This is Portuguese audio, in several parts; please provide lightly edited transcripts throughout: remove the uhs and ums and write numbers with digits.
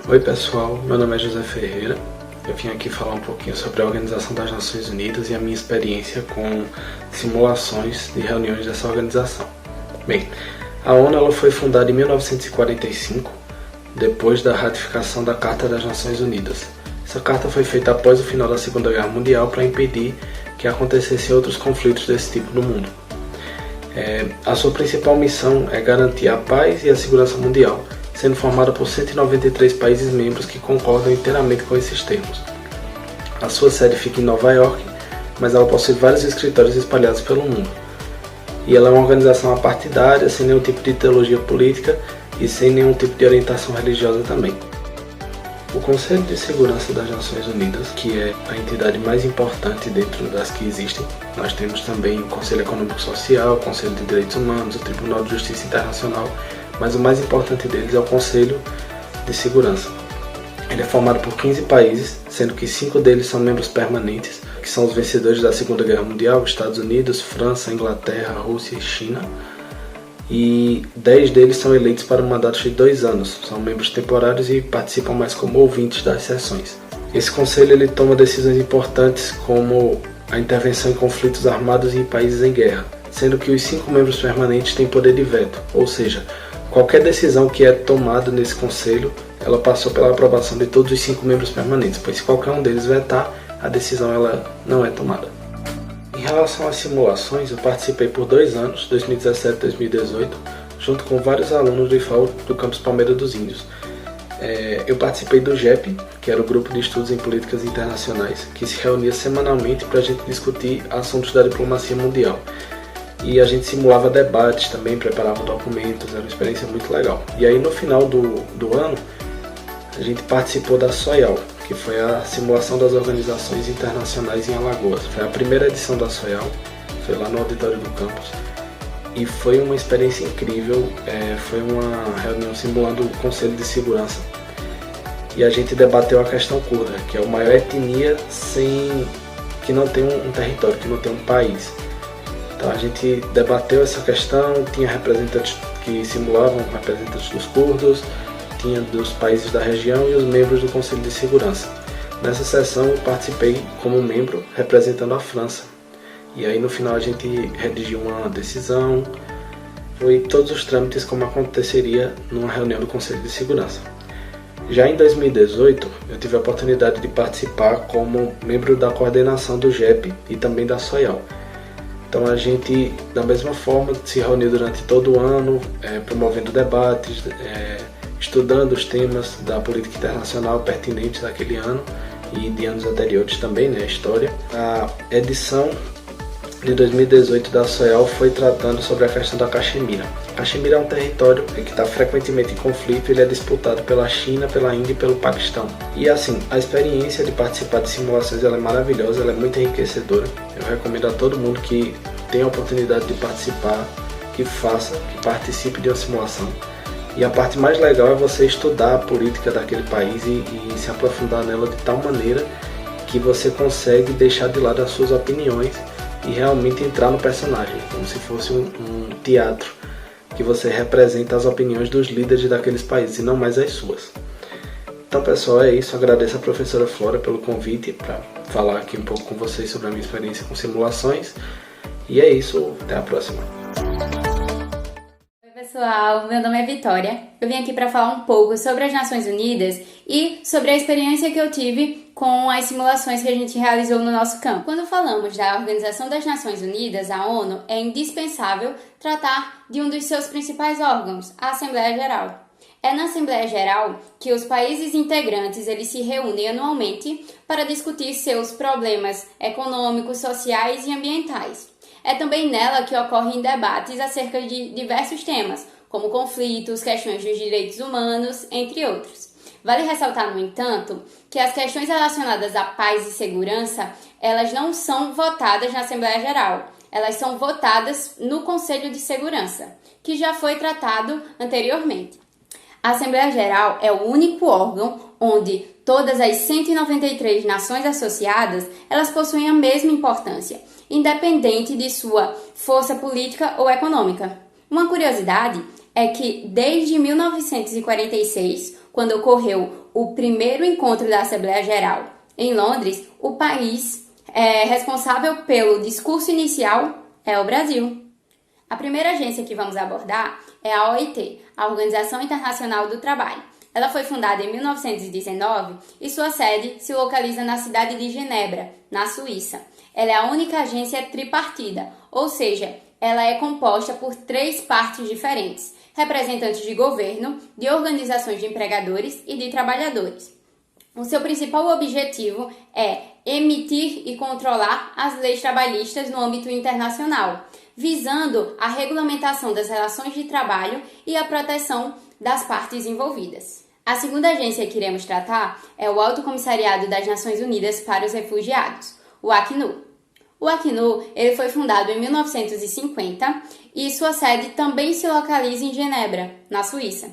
Oi pessoal, meu nome é José Ferreira. Eu vim aqui falar um pouquinho sobre a Organização das Nações Unidas e a minha experiência com simulações de reuniões dessa organização. Bem, a ONU ela foi fundada em 1945, depois da ratificação da Carta das Nações Unidas. Essa carta foi feita após o final da Segunda Guerra Mundial para impedir que acontecessem outros conflitos desse tipo no mundo. A sua principal missão é garantir a paz e a segurança mundial, sendo formada por 193 países membros que concordam inteiramente com esses termos. A sua sede fica em Nova York, mas ela possui vários escritórios espalhados pelo mundo. E ela é uma organização apartidária, sem nenhum tipo de ideologia política e sem nenhum tipo de orientação religiosa também. O Conselho de Segurança das Nações Unidas, que é a entidade mais importante dentro das que existem, nós temos também o Conselho Econômico Social, o Conselho de Direitos Humanos, o Tribunal de Justiça Internacional, mas o mais importante deles é o Conselho de Segurança. Ele é formado por 15 países, sendo que 5 deles são membros permanentes, que são os vencedores da Segunda Guerra Mundial, Estados Unidos, França, Inglaterra, Rússia e China. E 10 deles são eleitos para um mandato de 2 anos, são membros temporários e participam mais como ouvintes das sessões. Esse conselho ele toma decisões importantes como a intervenção em conflitos armados e em países em guerra, sendo que os 5 membros permanentes têm poder de veto, ou seja, qualquer decisão que é tomada nesse conselho, ela passou pela aprovação de todos os 5 membros permanentes, pois se qualquer um deles vetar, a decisão ela não é tomada. Em relação às simulações, eu participei por 2 anos, 2017 e 2018, junto com vários alunos do IFAL do campus Palmeira dos Índios. Eu participei do GEP, que era o Grupo de Estudos em Políticas Internacionais, que se reunia semanalmente para a gente discutir assuntos da diplomacia mundial. E a gente simulava debates também, preparava documentos, era uma experiência muito legal. E aí no final do ano, a gente participou da SOIAL, que foi a simulação das organizações internacionais em Alagoas. Foi a primeira edição da SOIAL, foi lá no auditório do campus. E foi uma experiência incrível, foi uma reunião simulando o Conselho de Segurança. E a gente debateu a questão curda, que é a maior etnia que não tem um território, que não tem um país. Então a gente debateu essa questão, tinha representantes que simulavam representantes dos curdos, tinha dos países da região e os membros do Conselho de Segurança. Nessa sessão eu participei como membro representando a França. E aí no final a gente redigiu uma decisão, foi todos os trâmites como aconteceria numa reunião do Conselho de Segurança. Já em 2018 eu tive a oportunidade de participar como membro da coordenação do GEP e também da SOIAL. Então a gente, da mesma forma, se reuniu durante todo o ano, promovendo debates, estudando os temas da política internacional pertinentes daquele ano e de anos anteriores também, a história. A edição de 2018 da SOIAL foi tratando sobre a questão da Caxemira. Caxemira é um território que está frequentemente em conflito, ele é disputado pela China, pela Índia e pelo Paquistão. E assim, a experiência de participar de simulações ela é maravilhosa, ela é muito enriquecedora. Eu recomendo a todo mundo que tenha a oportunidade de participar, que faça, que participe de uma simulação. E a parte mais legal é você estudar a política daquele país e se aprofundar nela de tal maneira que você consegue deixar de lado as suas opiniões e realmente entrar no personagem, como se fosse um teatro que você representa as opiniões dos líderes daqueles países e não mais as suas. Então pessoal, é isso. Agradeço a professora Flora pelo convite para falar aqui um pouco com vocês sobre a minha experiência com simulações. E é isso, até a próxima. Pessoal, meu nome é Vitória. Eu vim aqui para falar um pouco sobre as Nações Unidas e sobre a experiência que eu tive com as simulações que a gente realizou no nosso campo. Quando falamos da Organização das Nações Unidas, a ONU, é indispensável tratar de um dos seus principais órgãos, a Assembleia Geral. É na Assembleia Geral que os países integrantes eles se reúnem anualmente para discutir seus problemas econômicos, sociais e ambientais. É também nela que ocorrem debates acerca de diversos temas, como conflitos, questões dos direitos humanos, entre outros. Vale ressaltar, no entanto, que as questões relacionadas à paz e segurança, elas não são votadas na Assembleia Geral, elas são votadas no Conselho de Segurança, que já foi tratado anteriormente. A Assembleia Geral é o único órgão onde todas as 193 nações associadas, elas possuem a mesma importância, independente de sua força política ou econômica. Uma curiosidade é que, desde 1946, quando ocorreu o primeiro encontro da Assembleia Geral em Londres, o país responsável pelo discurso inicial é o Brasil. A primeira agência que vamos abordar é a OIT, a Organização Internacional do Trabalho. Ela foi fundada em 1919 e sua sede se localiza na cidade de Genebra, na Suíça. Ela é a única agência tripartida, ou seja, ela é composta por 3 partes diferentes, representantes de governo, de organizações de empregadores e de trabalhadores. O seu principal objetivo é emitir e controlar as leis trabalhistas no âmbito internacional, visando a regulamentação das relações de trabalho e a proteção das partes envolvidas. A segunda agência que iremos tratar é o Alto Comissariado das Nações Unidas para os Refugiados, o Acnu. O Acnu ele foi fundado em 1950 e sua sede também se localiza em Genebra, na Suíça.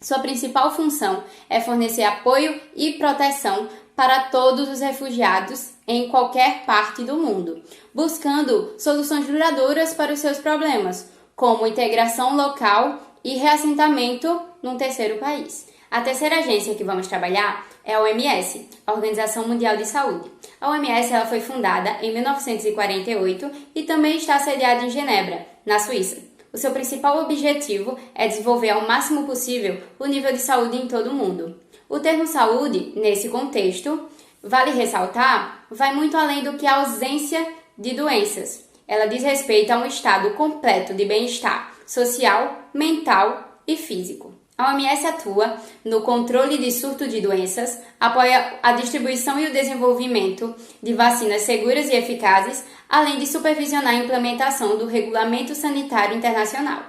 Sua principal função é fornecer apoio e proteção para todos os refugiados em qualquer parte do mundo, buscando soluções duradouras para os seus problemas, como integração local e reassentamento num terceiro país. A terceira agência que vamos trabalhar é a OMS, a Organização Mundial de Saúde. A OMS ela foi fundada em 1948 e também está sediada em Genebra, na Suíça. O seu principal objetivo é desenvolver ao máximo possível o nível de saúde em todo o mundo. O termo saúde, nesse contexto, vale ressaltar, vai muito além do que a ausência de doenças. Ela diz respeito a um estado completo de bem-estar social, mental e físico. A OMS atua no controle de surto de doenças, apoia a distribuição e o desenvolvimento de vacinas seguras e eficazes, além de supervisionar a implementação do Regulamento Sanitário Internacional.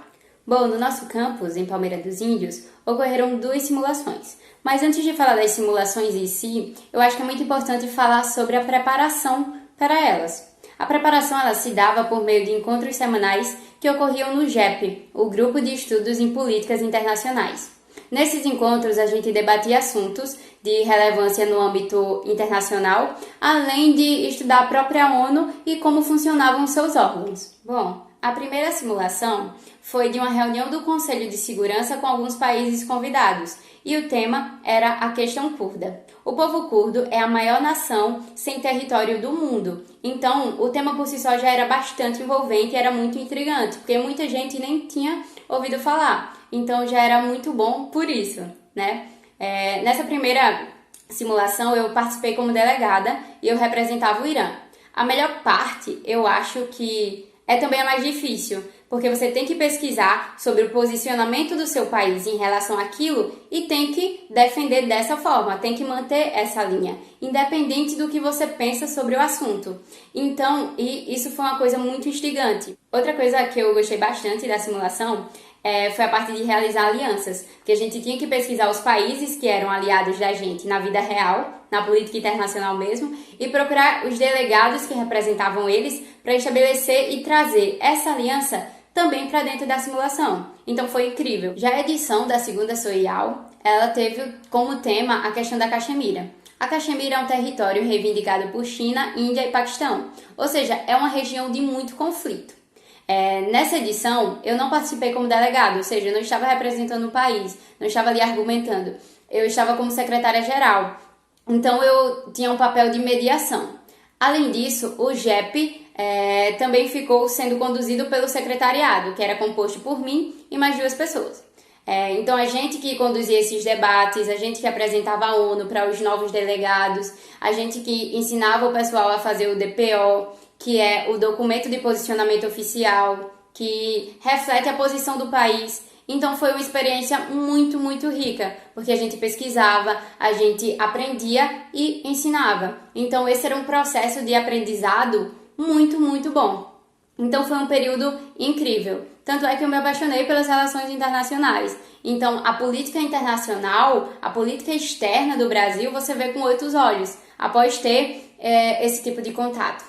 Bom, no nosso campus, em Palmeira dos Índios, ocorreram 2 simulações. Mas antes de falar das simulações em si, eu acho que é muito importante falar sobre a preparação para elas. A preparação ela se dava por meio de encontros semanais que ocorriam no GEP, o Grupo de Estudos em Políticas Internacionais. Nesses encontros, a gente debatia assuntos de relevância no âmbito internacional, além de estudar a própria ONU e como funcionavam seus órgãos. Bom, a primeira simulação foi de uma reunião do Conselho de Segurança com alguns países convidados, e o tema era a questão curda. O povo curdo é a maior nação sem território do mundo, então o tema por si só já era bastante envolvente e era muito intrigante, porque muita gente nem tinha ouvido falar, então já era muito bom por isso, né? Nessa primeira simulação eu participei como delegada e eu representava o Irã. A melhor parte, eu acho que é também a mais difícil, porque você tem que pesquisar sobre o posicionamento do seu país em relação àquilo e tem que defender dessa forma, tem que manter essa linha, independente do que você pensa sobre o assunto. Então, isso foi uma coisa muito instigante. Outra coisa que eu gostei bastante da simulação foi a parte de realizar alianças, porque a gente tinha que pesquisar os países que eram aliados da gente na vida real, na política internacional mesmo, e procurar os delegados que representavam eles para estabelecer e trazer essa aliança também para dentro da simulação. Então foi incrível. Já a edição da segunda Soial, ela teve como tema a questão da Caxemira. A Caxemira é um território reivindicado por China, Índia e Paquistão, ou seja, é uma região de muito conflito. Nessa edição, eu não participei como delegado, ou seja, eu não estava representando o país, não estava ali argumentando. Eu estava como secretária-geral, então eu tinha um papel de mediação. Além disso, o GEP também ficou sendo conduzido pelo secretariado, que era composto por mim e mais 2 pessoas. Então, a gente que conduzia esses debates, a gente que apresentava a ONU para os novos delegados, a gente que ensinava o pessoal a fazer o DPO, que é o documento de posicionamento oficial, que reflete a posição do país. Então foi uma experiência muito, muito rica, porque a gente pesquisava, a gente aprendia e ensinava. Então esse era um processo de aprendizado muito, muito bom. Então foi um período incrível. Tanto é que eu me apaixonei pelas relações internacionais. Então a política internacional, a política externa do Brasil, você vê com outros olhos, após ter esse tipo de contato.